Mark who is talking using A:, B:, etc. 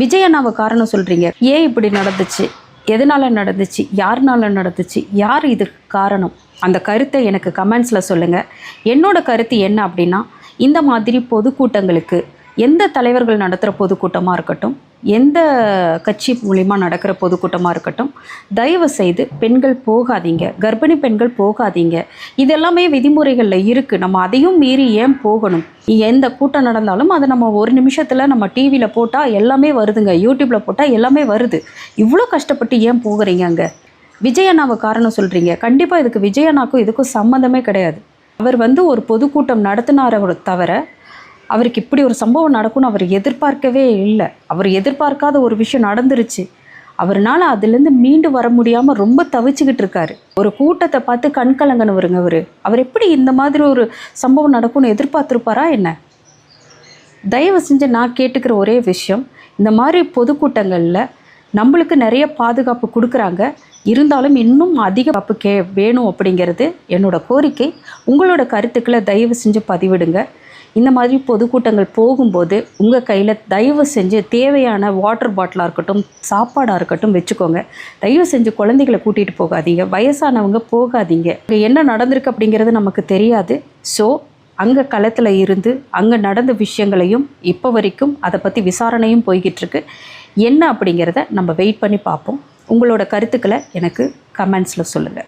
A: விஜய் அண்ணாவை காரணம் சொல்கிறீங்க, ஏன் இப்படி நடந்துச்சு, எதனால் நடந்துச்சு, யாருனால நடந்துச்சு, யார் இதுக்கு காரணம்? அந்த கருத்தை எனக்கு கமெண்ட்ஸில் சொல்லுங்கள். என்னோட கருத்து என்ன அப்படின்னா, இந்த மாதிரி பொதுக்கூட்டங்களுக்கு எந்த தலைவர்கள் நடத்துகிற பொதுக்கூட்டமாக இருக்கட்டும், எந்த கட்சி மூலிமா நடக்கிற பொதுக்கூட்டமாக இருக்கட்டும், தயவு செய்து பெண்கள் போகாதீங்க, கர்ப்பிணி பெண்கள் போகாதீங்க. இதெல்லாமே விதிமுறைகளில் இருக்குது. நம்ம அதையும் மீறி ஏன் போகணும்? எந்த கூட்டம் நடந்தாலும் அதை நம்ம ஒரு நிமிஷத்தில் நம்ம டிவியில் போட்டால் எல்லாமே வருதுங்க, யூடியூப்பில் போட்டால் எல்லாமே வருது. இவ்வளோ கஷ்டப்பட்டு ஏன் போகிறீங்க அங்கே? விஜய் அண்ணாவை காரணம் சொல்கிறீங்க. கண்டிப்பாக இதுக்கு விஜய் அண்ணாக்கும் இதுக்கும் சம்மந்தமே கிடையாது. அவர் ஒரு பொதுக்கூட்டம் நடத்தினாரை தவிர அவருக்கு இப்படி ஒரு சம்பவம் நடக்கும்னு அவர் எதிர்பார்க்கவே இல்லை. அவர் எதிர்பார்க்காத ஒரு விஷயம் நடந்துருச்சு. அவர்னால அதுலேருந்து மீண்டு வர முடியாமல் ரொம்ப தவிச்சுக்கிட்டு இருக்காரு. ஒரு கூட்டத்தை பார்த்து கண்கலங்கனவருங்க அவர் எப்படி இந்த மாதிரி ஒரு சம்பவம் நடக்கும்னு எதிர்பார்த்துருப்பாரா என்ன? தயவு செஞ்சு நான் கேட்டுக்கிற ஒரே விஷயம், இந்த மாதிரி பொதுக்கூட்டங்களில் நம்மளுக்கு நிறைய பாதுகாப்பு கொடுக்குறாங்க, இருந்தாலும் இன்னும் அதிக பாதுகாப்பு வேணும் அப்படிங்கிறது என்னோட கோரிக்கை. உங்களோட கருத்துக்களை தயவு செஞ்சு பதிவிடுங்க. இந்த மாதிரி பொதுக்கூட்டங்கள் போகும்போது உங்கள் கையில் தயவு செஞ்சு தேவையான வாட்டர் பாட்டிலாக இருக்கட்டும், சாப்பாடாக இருக்கட்டும் வச்சுக்கோங்க. தயவு செஞ்சு குழந்தைகளை கூட்டிகிட்டு போகாதீங்க, வயசானவங்க போகாதீங்க. என்ன நடந்திருக்கு அப்படிங்கிறது நமக்கு தெரியாது. ஸோ அங்கே களத்தில் இருந்து அங்கே நடந்த விஷயங்களையும் இப்போ வரைக்கும் அதை பற்றி விசாரணையும் போய்கிட்டுருக்கு. என்ன அப்படிங்கிறத நம்ம வெயிட் பண்ணி பார்ப்போம். உங்களோட கருத்துக்களை எனக்கு கமெண்ட்ஸில் சொல்லுங்கள்.